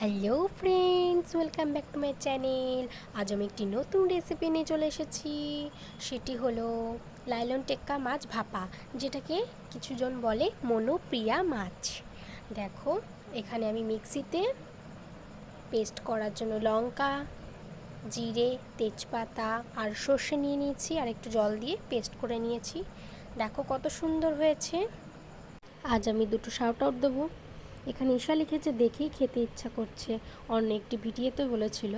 Hello friends, welcome back to my channel. আজ আমি একটি নতুন রেসিপি নিয়ে চলে এসেছি। সেটি হলো লাইলন টেক্কা মাছ ভাপা, যেটাকে কিছুজন বলে মনোপ্রিয়া মাছ। দেখো, এখানে আমি মিক্সিতে পেস্ট করার জন্য লঙ্কা, জিরে, তেজপাতা আর সর্ষে নিয়ে নিয়েছি, আর একটু জল দিয়ে পেস্ট করে নিয়েছি। দেখো কত সুন্দর হয়েছে। আজ আমি দুটো শাউট আউট দেবো। এখানে ঈশা লিখেছে, দেখেই খেতে ইচ্ছা করছে। অন্য একটি ভিডিওতে বলেছিল,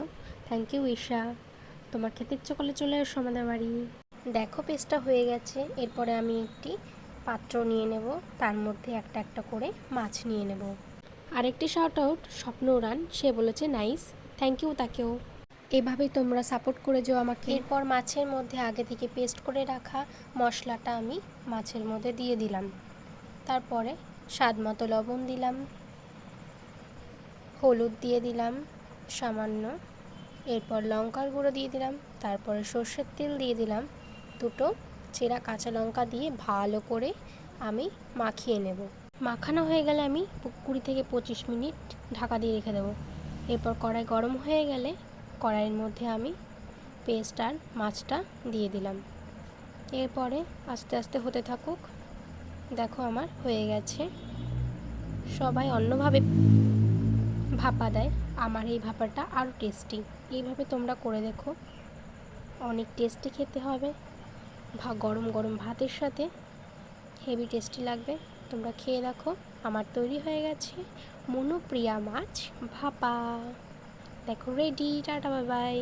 থ্যাংক ইউ ঈশা, তোমার খেতে ইচ্ছা করলে চলে এসো আমাদের বাড়ি। দেখো পেস্টটা হয়ে গেছে। এরপরে আমি একটি পাত্র নিয়ে নেব, তার মধ্যে একটা একটা করে মাছ নিয়ে নেব। আরেকটি শাউট আউট স্বপ্ন উড়ান, সে বলেছে নাইস, থ্যাংক ইউ তাকেও। এভাবেই তোমরা সাপোর্ট করে যাও আমাকে। এরপর মাছের মধ্যে আগে থেকে পেস্ট করে রাখা মশলাটা আমি মাছের মধ্যে দিয়ে দিলাম। তারপরে স্বাদ মতো লবণ দিলাম, হলুদ দিয়ে দিলাম সামান্য, এরপর লঙ্কার গুঁড়ো দিয়ে দিলাম, তারপরে সর্ষের তেল দিয়ে দিলাম, দুটো চেরা কাঁচা লঙ্কা দিয়ে ভালো করে আমি মাখিয়ে নেব। মাখানো হয়ে গেলে আমি 20 থেকে 25 মিনিট ঢাকা দিয়ে রেখে দেবো। এরপর কড়াই গরম হয়ে গেলে কড়াইয়ের মধ্যে আমি পেস্ট আর মাছটা দিয়ে দিলাম। এরপরে আস্তে আস্তে হতে থাকুক। দেখো আমার হয়ে গেছে। সবাই অন্যভাবে ভাপা দেয়, আমার এই ভাপাটা আরও টেস্টি। এইভাবে তোমরা করে দেখো, অনেক টেস্টি খেতে হবে। গরম গরম ভাতের সাথে হেভি টেস্টি লাগবে। তোমরা খেয়ে দেখো। আমার তৈরি হয়ে গেছে মনোপ্রিয়া মাছ ভাপা। দেখো রেডি। Tata, bye bye.